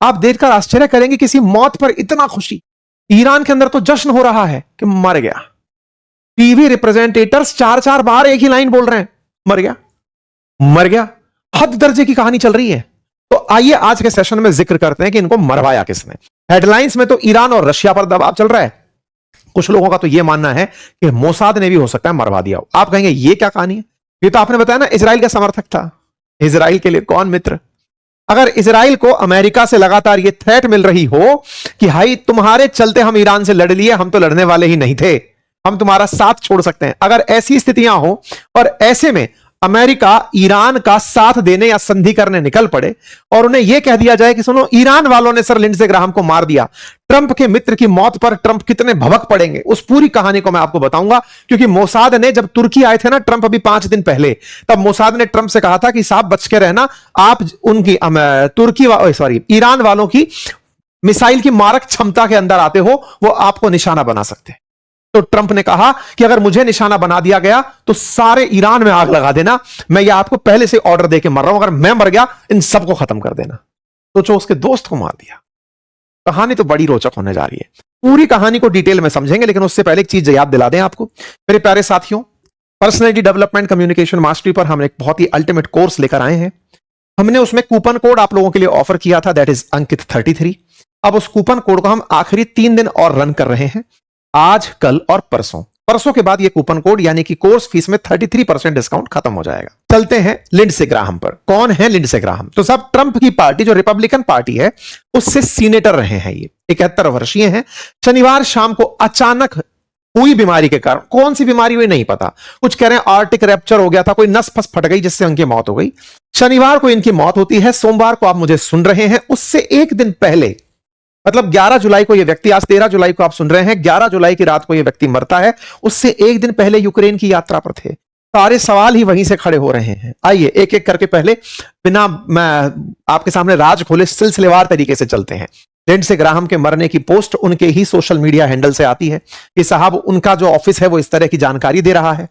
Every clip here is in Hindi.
आप देखकर आश्चर्य करेंगे किसी मौत पर इतना खुशी। ईरान के अंदर तो जश्न हो रहा है कि मर गया। टीवी रिप्रेजेंटेटर्स 4-4 बार एक ही लाइन बोल रहे हैं, मर गया, मर गया। हद दर्जे की कहानी चल रही है। तो आइए आज के सेशन में जिक्र करते हैं कि इनको मरवाया किसने। हेडलाइंस में तो ईरान और रशिया पर दबाव चल रहा है। कुछ लोगों का तो यह मानना है कि मोसाद ने भी हो सकता है मरवा दिया हो। आप कहेंगे यह क्या कहानी है? ये तो आपने बताया ना इजराइल का समर्थक था। इजराइल के लिए कौन मित्र? अगर इजराइल को अमेरिका से लगातार यह थ्रेट मिल रही हो कि भाई तुम्हारे चलते हम ईरान से लड़ लिए, हम तो लड़ने वाले ही नहीं थे, हम तुम्हारा साथ छोड़ सकते हैं, अगर ऐसी स्थितियां हो और ऐसे में अमेरिका ईरान का साथ देने या संधि करने निकल पड़े और उन्हें यह कह दिया जाए कि सुनो ईरान वालों ने सर लिंडसे ग्राहम को मार दिया, ट्रंप के मित्र की मौत पर ट्रंप कितने भभक पड़ेंगे, उस पूरी कहानी को मैं आपको बताऊंगा। क्योंकि मोसाद ने जब तुर्की आए थे ना ट्रंप अभी 5 दिन पहले, तब मोसाद ने ट्रंप से कहा था कि साहब बच के रहना, आप उनकी ईरान वालों की मिसाइल की मारक क्षमता के अंदर आते हो, वो आपको निशाना बना सकते हैं। तो ट्रंप ने कहा कि अगर मुझे निशाना बना दिया गया तो सारे ईरान में आग लगा देना, मैं ये आपको पहले से ऑर्डर देके मर रहा हूं, अगर मैं मर गया इन सबको खत्म कर देना। सोचो उसके दोस्त को मार दिया। कहानी तो बड़ी रोचक होने जा रही है। पूरी कहानी को डिटेल में समझेंगे, लेकिन उससे पहले एक चीज याद दिला दें आपको मेरे प्यारे साथियों, पर्सनैलिटी डेवलपमेंट कम्युनिकेशन मास्टरी पर हम एक बहुत ही अल्टीमेट कोर्स लेकर आए हैं। हमने उसमें कूपन कोड आप लोगों के लिए ऑफर किया था, दैट इज अंकित 33। अब उस कूपन कोड को हम आखिरी 3 दिन और रन कर रहे हैं, आज, कल और परसों के बाद ये कूपन कोड यानी कि कोर्स फीस में 33% डिस्काउंट खत्म हो जाएगा। चलते हैं लिंडसे ग्राहम पर। कौन है लिंडसे ग्राहम? तो सब ट्रंप की पार्टी जो रिपब्लिकन पार्टी है उससे सीनेटर रहे हैं। ये 71 वर्षीय हैं। शनिवार शाम को अचानक हुई बीमारी के कारण, कौन सी बीमारी हुई नहीं पता, कुछ कह रहे हैं आर्टिक रैप्चर हो गया था, कोई नस फस फट गई जिससे उनकी मौत हो गई। शनिवार को इनकी मौत होती है। सोमवार को आप मुझे सुन रहे हैं, उससे एक दिन पहले मतलब 11 जुलाई को यह व्यक्ति, आज 13 जुलाई को आप सुन रहे हैं, 11 जुलाई की रात को यह व्यक्ति मरता है। उससे एक दिन पहले यूक्रेन की यात्रा पर थे। सारे सवाल ही वहीं से खड़े हो रहे हैं। आइए एक एक करके पहले बिना मैं आपके सामने राज खोले सिलसिलेवार तरीके से चलते हैं। लिंडसे ग्राहम के मरने की पोस्ट उनके ही सोशल मीडिया हैंडल से आती है कि साहब उनका जो ऑफिस है वो इस तरह की जानकारी दे रहा है।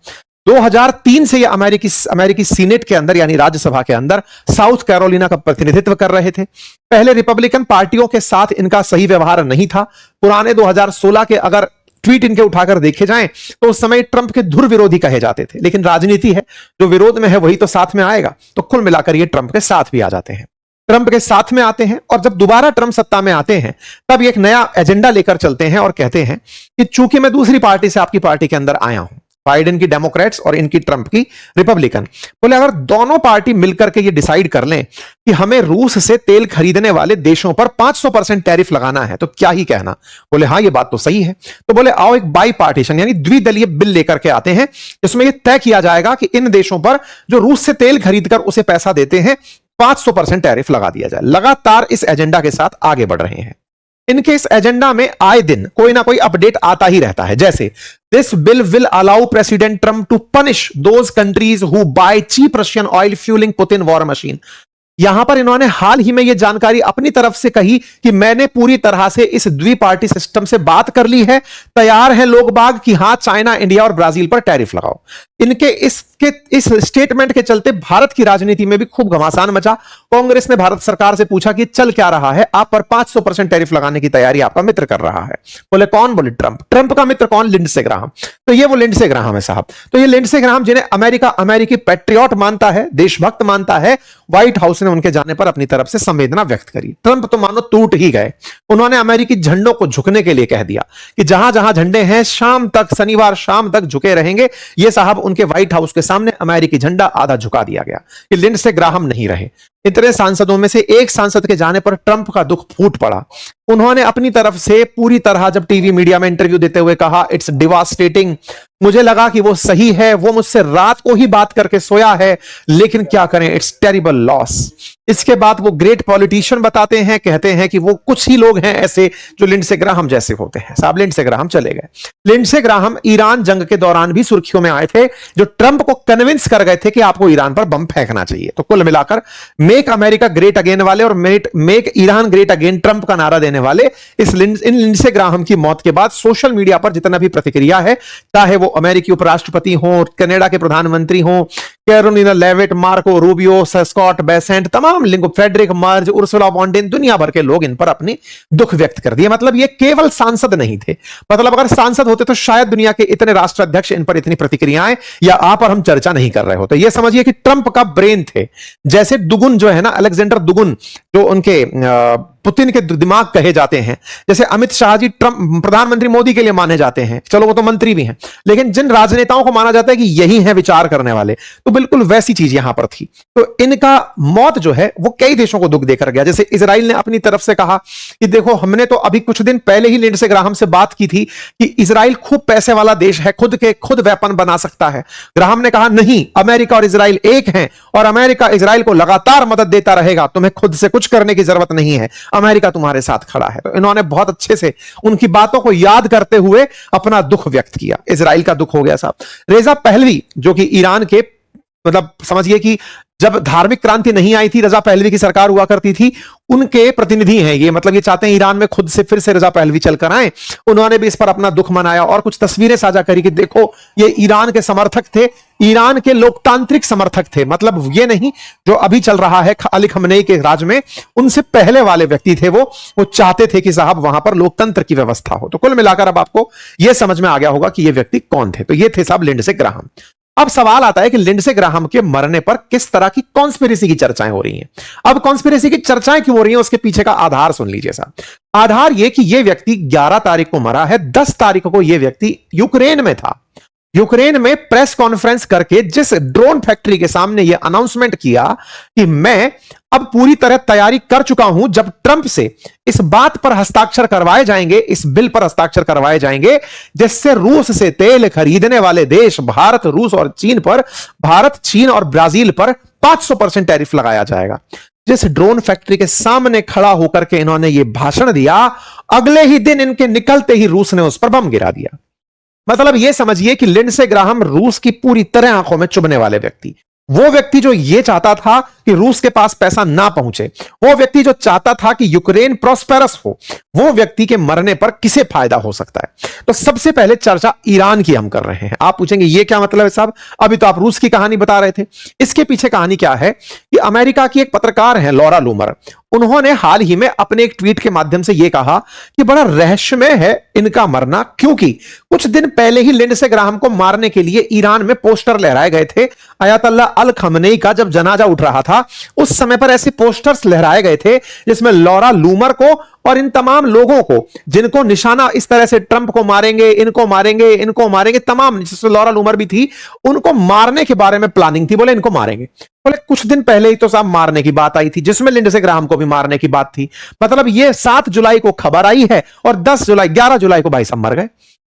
2003 से ये अमेरिकी सीनेट के अंदर यानी राज्यसभा के अंदर साउथ कैरोलिना का प्रतिनिधित्व कर रहे थे। पहले रिपब्लिकन पार्टियों के साथ इनका सही व्यवहार नहीं था। पुराने 2016 के अगर ट्वीट इनके उठाकर देखे जाएं तो उस समय ट्रंप के धुर विरोधी कहे जाते थे, लेकिन राजनीति है, जो विरोध में है वही तो साथ में आएगा। तो कुल मिलाकर ये ट्रंप के साथ भी आ जाते हैं। ट्रंप के साथ में आते हैं और जब दोबारा ट्रंप सत्ता में आते हैं तब एक नया एजेंडा लेकर चलते हैं और कहते हैं कि चूंकि मैं दूसरी पार्टी से आपकी पार्टी के अंदर आया हूं, बाइडेन की डेमोक्रेट्स और इनकी ट्रंप की रिपब्लिकन, बोले अगर दोनों पार्टी मिलकर के ये डिसाइड कर लें कि हमें रूस से तेल खरीदने वाले देशों पर 500% टैरिफ लगाना है तो क्या ही कहना। बोले हाँ ये बात तो सही है। तो बोले आओ एक बाई पार्टीशन यानी द्विदलीय बिल लेकर के आते हैं, जिसमें यह तय किया जाएगा कि इन देशों पर जो रूस से तेल खरीदकर उसे पैसा देते हैं 500% टैरिफ लगा दिया जाए। लगातार इस एजेंडा के साथ आगे बढ़ रहे हैं। इनके इस एजेंडा में आए दिन कोई ना कोई अपडेट आता ही रहता है, जैसे this bill will allow President Trump to punish those countries who buy cheap Russian oil fueling Putin war machine. यहां पर इन्होंने हाल ही में यह जानकारी अपनी तरफ से कही कि मैंने पूरी तरह से इस द्विपार्टी सिस्टम से बात कर ली है, तैयार है लोग बाग कि हां चाइना, इंडिया और ब्राजील पर टैरिफ लगाओ। इनके इस स्टेटमेंट के चलते भारत की राजनीति में भी खूब घमासान मचा। कांग्रेस ने भारत सरकार से पूछा कि चल क्या रहा है, आप पर 500% टैरिफ लगाने की तैयारी आपका मित्र कर रहा है। बोले कौन? बोले ट्रंप। ट्रंप का मित्र कौन? Lindsey Graham. तो ये वो लिंडसे ग्राहम है साहब। तो ये लिंडसे ग्राहम जिन्हें अमेरिकी पैट्रियट मानता है, देशभक्त मानता है, व्हाइट हाउस ने उनके जाने पर अपनी तरफ से संवेदना व्यक्त करी। ट्रंप तो मानो टूट ही गए। उन्होंने अमेरिकी झंडों को झुकने के लिए कह दिया कि जहां जहां झंडे हैं शाम तक, शनिवार शाम तक झुके रहेंगे। ये साहब उनके व्हाइट हाउस के सामने अमेरिकी झंडा आधा झुका दिया गया कि लिंडसे ग्राहम नहीं रहे। इतने सांसदों में से एक सांसद के जाने पर ट्रंप का दुख फूट पड़ा। उन्होंने अपनी तरफ से पूरी तरह जब टीवी मीडिया में इंटरव्यू देते हुए कहा इट्स डिवास्टेटिंग, मुझे लगा कि वो सही है, वो मुझसे रात को ही बात करके सोया है, लेकिन क्या करें, इट्स टेरिबल लॉस। इसके बाद वो ग्रेट पॉलिटिशियन बताते हैं, कहते हैं कि वो कुछ ही लोग हैं ऐसे जो लिंडसे ग्राहम जैसे होते हैं। साहब लिंडसे ग्राहम चले गए। लिंडसे ग्राहम ईरान जंग के दौरान भी सुर्खियों में आए थे, जो ट्रंप को कन्विंस कर गए थे कि आपको ईरान पर बम फेंकना चाहिए। तो कुल मिलाकर मेक अमेरिका ग्रेट अगेन वाले और make Iran great again Trump का नारा देने वाले इन लिंडसे ग्राहम की मौत के बाद सोशल मीडिया पर जितना भी प्रतिक्रिया है, चाहे वो अमेरिकी उपराष्ट्रपति हो, कनाडा के प्रधानमंत्री हो, Karoline Leavitt, Marco Rubio, Scott Bessent, तमाम लिंगो, Friedrich Merz, Ursula von der, दुनिया भर के लोग इन पर अपनी दुख व्यक्त कर दिए। मतलब ये केवल सांसद नहीं थे, मतलब अगर सांसद होते तो शायद दुनिया के इतने राष्ट्राध्यक्ष इन पर इतनी प्रतिक्रियाएं या आप और हम चर्चा नहीं कर रहे होते। ये समझिए कि ट्रंप का ब्रेन थे, जैसे दुगुन जो है ना, अलेक्जेंडर दुगुन, जो उनके पुतिन के दिमाग कहे जाते हैं, जैसे अमित शाह जी ट्रंप प्रधानमंत्री मोदी के लिए माने जाते हैं, चलो वो तो मंत्री भी हैं, लेकिन जिन राजनेताओं को माना जाता है कि यही है विचार करने वाले, तो बिल्कुल वैसी चीज यहां पर थी। तो इनका मौत जो है वो कई देशों को दुख देकर गया। जैसे इजराइल ने अपनी तरफ से कहा कि देखो, हमने तो अभी कुछ दिन पहले ही लिंडसे ग्राहम से बात की थी कि इजराइल खूब पैसे वाला देश है, खुद वेपन बना सकता है। ग्राहम ने कहा नहीं, अमेरिका और इजराइल एक हैं और अमेरिका इजराइल को लगातार मदद देता रहेगा, तुम्हें खुद से कुछ करने की जरूरत नहीं है, अमेरिका तुम्हारे साथ खड़ा है। तो इन्होंने बहुत अच्छे से उनकी बातों को याद करते हुए अपना दुख व्यक्त किया। इजराइल का दुख हो गया साहब। रेजा पहलवी, जो कि ईरान के, मतलब समझिए कि जब धार्मिक क्रांति नहीं आई थी, रजा पहलवी की सरकार हुआ करती थी, उनके प्रतिनिधि हैं ये, मतलब ये चाहते हैं ईरान में खुद से फिर से रजा पहलवी चलकर आए। उन्होंने भी इस पर अपना दुख मनाया और कुछ तस्वीरें साझा करी कि देखो, ये ईरान के समर्थक थे, ईरान के लोकतांत्रिक समर्थक थे, मतलब ये नहीं जो अभी चल रहा है अली खमेनी के राज में, उनसे पहले वाले व्यक्ति थे वो चाहते थे कि साहब वहां पर लोकतंत्र की व्यवस्था हो। तो कुल मिलाकर अब आपको यह समझ में आ गया होगा कि ये व्यक्ति कौन थे। तो ये थे साहब लिंडसे ग्राहम। अब सवाल आता है कि लिंडसे ग्राहम के मरने पर किस तरह की कॉन्स्पिरेसी की चर्चाएं हो रही हैं। अब कॉन्स्पिरेसी की चर्चाएं क्यों हो रही हैं, उसके पीछे का आधार सुन लीजिए साहब। आधार यह कि यह व्यक्ति 11 तारीख को मरा है, 10 तारीख को यह व्यक्ति यूक्रेन में था। यूक्रेन में प्रेस कॉन्फ्रेंस करके जिस ड्रोन फैक्ट्री के सामने यह अनाउंसमेंट किया कि मैं अब पूरी तरह तैयारी कर चुका हूं, जब ट्रंप से इस बात पर हस्ताक्षर करवाए जाएंगे, इस बिल पर हस्ताक्षर करवाए जाएंगे जिससे रूस से तेल खरीदने वाले देश भारत, रूस और चीन पर, भारत, चीन और ब्राजील पर 500% टैरिफ लगाया जाएगा। जिस ड्रोन फैक्ट्री के सामने खड़ा होकर के इन्होंने यह भाषण दिया, अगले ही दिन इनके निकलते ही रूस ने उस पर बम गिरा दिया। मतलब यह समझिए कि लिंडसे ग्राहम रूस की पूरी तरह आंखों में चुभने वाले व्यक्ति, वो व्यक्ति जो यह चाहता था कि रूस के पास पैसा ना पहुंचे, वो व्यक्ति जो चाहता था कि यूक्रेन प्रॉस्पेरस हो, वो व्यक्ति के मरने पर किसे फायदा हो सकता है। तो सबसे पहले चर्चा ईरान की हम कर रहे हैं। आप पूछेंगे ये क्या मतलब है साहब, अभी तो आप रूस की कहानी बता रहे थे। इसके पीछे कहानी क्या है कि अमेरिका की एक पत्रकार है लॉरा लूमर, उन्होंने हाल ही में अपने एक ट्वीट के माध्यम से यह कहा कि बड़ा रहस्यमय है इनका मरना, क्योंकि कुछ दिन पहले ही लिंडसे ग्राहम को मारने के लिए ईरान में पोस्टर लहराए गए थे। अयतुल्ला अल खमेनी का जब जनाजा उठ रहा था, उस समय पर ऐसे पोस्टर्स लहराए गए थे जिसमें लॉरा लूमर को और इन तमाम लोगों को जिनको निशाना इस तरह से, ट्रंप को मारेंगे, इनको मारेंगे, इनको मारेंगे, तमाम, जिसमें लॉरा लूमर भी थी, उनको मारने के बारे में प्लानिंग थी। बोले इनको मारेंगे। बोले कुछ दिन पहले ही तो साहब मारने की बात आई थी, जिसमें लिंडसे ग्राहम को भी मारने की बात थी। मतलब ये 7 जुलाई को खबर आई है और 11 जुलाई को भाई साहब मर गए।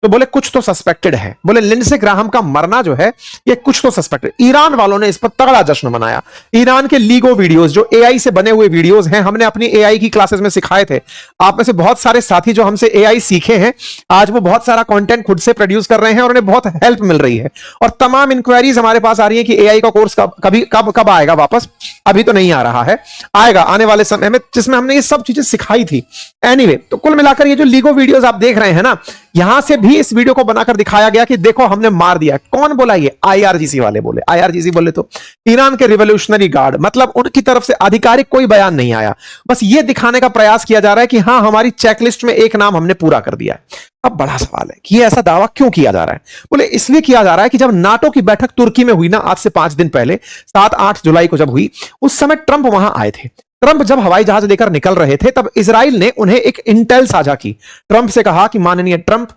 तो बोले कुछ तो सस्पेक्टेड है। बोले लिंडसे ग्राहम का मरना जो है ये कुछ तो सस्पेक्टेड। ईरान वालों ने इस पर तगड़ा जश्न मनाया। ईरान के लीगो वीडियोस, जो एआई से बने हुए वीडियोस हैं, हमने अपनी एआई की क्लासेस में सिखाए थे। आप में से बहुत सारे साथी जो हमसे एआई सीखे हैं, आज वो बहुत सारा कंटेंट खुद से प्रोड्यूस कर रहे हैं और उन्हें बहुत हेल्प मिल रही है। और तमाम इंक्वायरीज हमारे पास आ रही है कि एआई का कोर्स कब आएगा वापस। अभी तो नहीं आ रहा है, आएगा आने वाले समय में, जिसमें हमने ये सब चीजें सिखाई थी। एनीवे, तो कुल मिलाकर ये जो लीगो वीडियोस आप देख रहे हैं ना, यहां से भी इस वीडियो को बनाकर दिखाया गया कि देखो हमने मार दिया। कौन बोला ये? आईआरजीसी वाले बोले। आईआरजीसी बोले तो ईरान के रिवोल्यूशनरी गार्ड, मतलब उनकी तरफ से आधिकारिक कोई बयान नहीं आया। बस ये दिखाने का प्रयास किया जा रहा है कि हां, हमारी चेकलिस्ट में एक नाम हमने पूरा कर दिया है। अब बड़ा सवाल है कि ये ऐसा दावा क्यों किया जा रहा है। बोले इसलिए किया जा रहा है कि जब नाटो की बैठक तुर्की में हुई ना, आज से 5 दिन पहले, 7-8 जुलाई को जब हुई, उस समय ट्रंप वहां आए थे। ट्रंप जब हवाई जहाज लेकर निकल रहे थे, तब इजराइल ने उन्हें एक इंटेल साझा की। ट्रंप से कहा कि माननीय ट्रंप,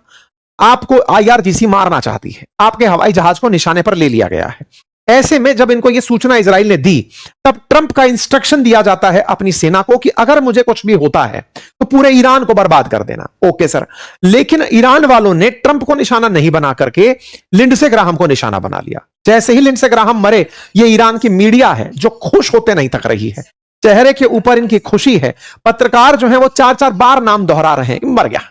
आपको आईआरजीसी मारना चाहती है, आपके हवाई जहाज को निशाने पर ले लिया गया है। ऐसे में जब इनको यह सूचना इजराइल ने दी, तब ट्रंप का इंस्ट्रक्शन दिया जाता है अपनी सेना को कि अगर मुझे कुछ भी होता है तो पूरे ईरान को बर्बाद कर देना। Okay sir. लेकिन ईरान वालों ने ट्रंप को निशाना नहीं बना करके लिंडसे ग्राहम को निशाना बना लिया। जैसे ही लिंडसे ग्राहम मरे, यह ईरान की मीडिया है जो खुश होते नहीं थक रही है, चेहरे के ऊपर इनकी खुशी है। पत्रकार जो है वो 4-4 बार नाम दोहरा रहे हैं, मर गया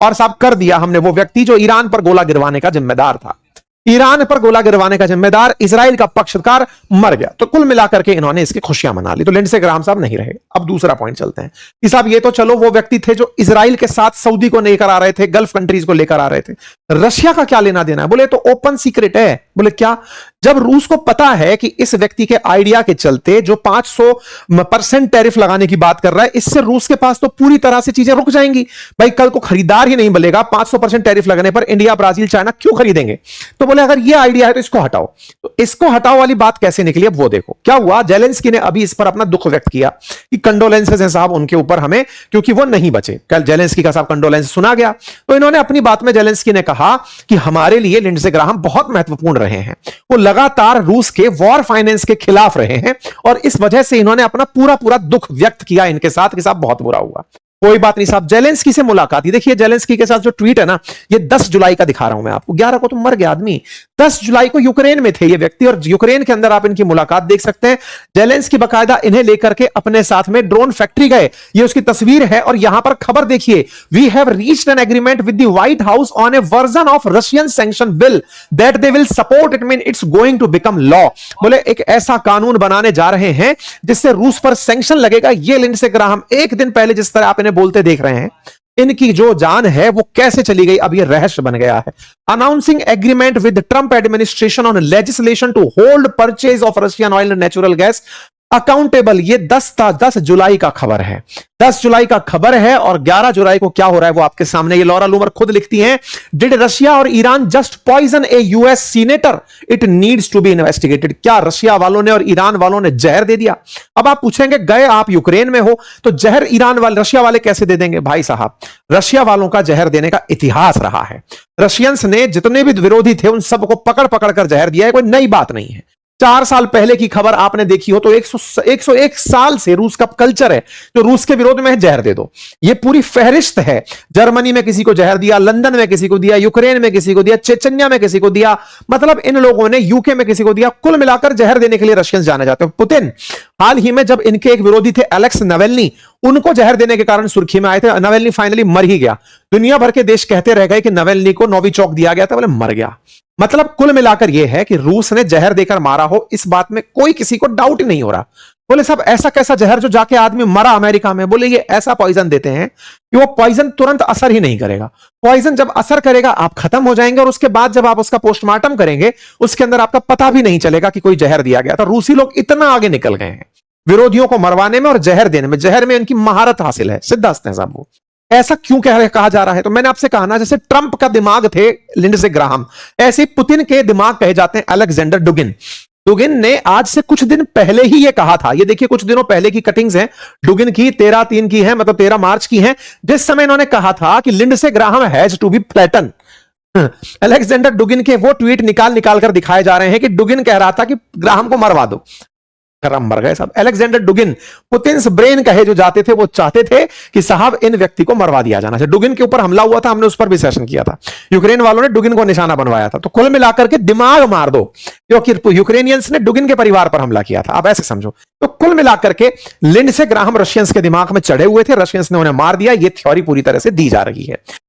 और साहब कर दिया हमने वो व्यक्ति जो ईरान पर गोला गिरवाने का जिम्मेदार था। ईरान पर गोला गिरवाने का जिम्मेदार इजराइल का पक्षकार मर गया। तो कुल मिलाकर के इन्होंने इसकी खुशियां मना ली। तो लिंडसे ग्राहम साहब नहीं रहे। अब दूसरा पॉइंट चलते हैं कि साहब ये तो चलो वो व्यक्ति थे जो इजराइल के साथ सऊदी को लेकर आ रहे थे, गल्फ कंट्रीज को लेकर आ रहे थे। रशिया का क्या लेना देना है? बोले तो ओपन सीक्रेट है। बोले क्या? जब रूस को पता है कि इस व्यक्ति के आइडिया के चलते जो 500% टैरिफ लगाने की बात कर रहा है, इससे रूस के पास तो पूरी तरह से चीजें रुक जाएंगी। भाई कल को खरीदार ही नहीं मिलेगा, 500% टैरिफ लगने पर इंडिया, ब्राजील, चाइना क्यों खरीदेंगे? तो बोले अगर ये आइडिया है तो इसको हटाओ। तो इसको हटाओ वाली बात कैसे निकली, अब वो देखो। क्या हुआ, जेलेंस्की ने अभी इस पर अपना दुख व्यक्त किया कि कंडोलेंसेस हैं साहब उनके ऊपर हमें, क्योंकि वो नहीं बचे। कल जेलेंस्की का साहब कंडोलेंस सुना गया। तो इन्होंने अपनी बात में जेलेंस्की ने कहा कि हमारे लिए लिंडसे ग्राहम बहुत महत्वपूर्ण रहे हैं। वो लगातार रूस के वॉर फाइनेंस के खिलाफ रहे हैं और इस वजह से इन्होंने अपना पूरा पूरा दुख व्यक्त किया इनके साथ कि साहब बहुत बुरा हुआ। कोई बात नहीं साहब, जेलेंस्की से मुलाकात। देखिए जेलेंस्की के साथ जो ट्वीट है ना, ये 10 जुलाई का दिखा रहा हूं मैं आपको। 11 को तो मर गया आदमी, 10 जुलाई को यूक्रेन में थे ये व्यक्ति और यूक्रेन के अंदर आप इनकी मुलाकात देख सकते हैं। जेलेंस्की बकायदा इन्हें लेकर के अपने साथ में ड्रोन फैक्ट्री गए, ये उसकी तस्वीर है। और यहां पर खबर देखिए, we have reached an agreement with the White House on a version of Russian sanction bill that they will support, it mean it's going to become law. बोले एक ऐसा कानून बनाने जा रहे हैं जिससे रूस पर सैंक्शन लगेगा। ये लिंडसे ग्राहम एक दिन पहले जिस तरह आप इन्हें बोलते देख रहे हैं, इनकी जो जान है वो कैसे चली गई, अब ये रहस्य बन गया है। Announcing agreement with Trump administration on legislation to hold purchase of Russian oil and natural gas accountable. ये 10 जुलाई का खबर है, 10 जुलाई का खबर है। और 11 जुलाई को क्या हो रहा है वो आपके सामने, ये लॉरा लूमर खुद लिखती हैं, डिड रशिया और Iran just poison a US senator, it needs to be investigated. क्या रशिया वालों ने और ईरान वालों ने जहर दे दिया? अब आप पूछेंगे गए आप यूक्रेन में हो तो जहर ईरान वाले रशिया वाले कैसे दे देंगे? भाई साहब रशिया वालों का जहर देने का इतिहास रहा है। रशियंस ने जितने भी विरोधी थे उन सबको पकड़ पकड़ कर जहर दिया है, कोई नई बात नहीं है। 4 साल पहले की खबर आपने देखी हो तो 101 साल से रूस का कल्चर है जो रूस के विरोध में है, जहर दे दो। ये पूरी फहरिस्त है। जर्मनी में किसी को जहर दिया, लंदन में किसी को दिया, यूक्रेन में किसी को दिया, चेचन्या में किसी को दिया, मतलब इन लोगों ने यूके में किसी को दिया। कुल मिलाकर जहर देने के लिए रशियंस जाने जाते हैं। पुतिन हाल ही में जब इनके एक विरोधी थे एलेक्स नवेल्नी, उनको जहर देने के कारण सुर्खी में आए थे। नवेल्नी फाइनली मर ही गया। दुनिया भर के देश कहते रह गए कि नवेल्नी को नोविचोक दिया गया था, बोले मर गया। मतलब कुल मिलाकर यह है कि रूस ने जहर देकर मारा हो, इस बात में कोई किसी को डाउट नहीं हो रहा। बोले साहब ऐसा कैसा जहर जो जाके आदमी मरा अमेरिका में? बोले ये ऐसा पॉइजन देते हैं कि वो पॉइजन तुरंत असर ही नहीं करेगा। पॉइजन जब असर करेगा आप खत्म हो जाएंगे और उसके बाद जब आप उसका पोस्टमार्टम करेंगे उसके अंदर आपका पता भी नहीं चलेगा कि कोई जहर दिया गया था। रूसी लोग इतना आगे निकल गए हैं विरोधियों को मरवाने में और जहर देने में। जहर में इनकी महारत हासिल है। सिद्ध हंसते हैं साहब वो। ऐसा क्यों कहा जा रहा है? तो मैंने आपसे कहा ना, जैसे ट्रंप का दिमाग थे लिंडसे ग्राहम, ऐसे पुतिन के दिमाग कहे जाते हैं अलेक्जेंडर डुगिन। डुगिन ने आज से कुछ दिन पहले ही ये कहा था, ये देखिए कुछ दिनों पहले की कटिंग्स हैं डुगिन की, 13/3 की है, मतलब 13 मार्च की है, जिस समय इन्होंने कहा था कि Lindsey Graham has to be flatten. Alexander Dugin के वो ट्वीट निकाल कर दिखाए जा रहे हैं कि डुगिन कह रहा था कि ग्राहम को मरवा दो। मर गए साहब। अलेक्जेंडर डुगिन पुतिन्स ब्रेन कहे जो जाते थे, वो चाहते थे कि साहब इन व्यक्ति को मरवा दिया जाना चाहिए। डुगिन के ऊपर हमला हुआ था, हमने उस पर भी सेशन किया था, यूक्रेन वालों ने डुगिन को निशाना बनवाया था। तो कुल मिलाकर के दिमाग मार दो, क्योंकि यूक्रेनियंस ने डुगिन के परिवार पर हमला किया था। आप ऐसे समझो। तो कुल मिलाकर के लिंडसे ग्राहम रशियंस के दिमाग में चढ़े हुए थे, रशियंस ने उन्हें मार दिया। ये थ्योरी पूरी तरह से दी जा रही है।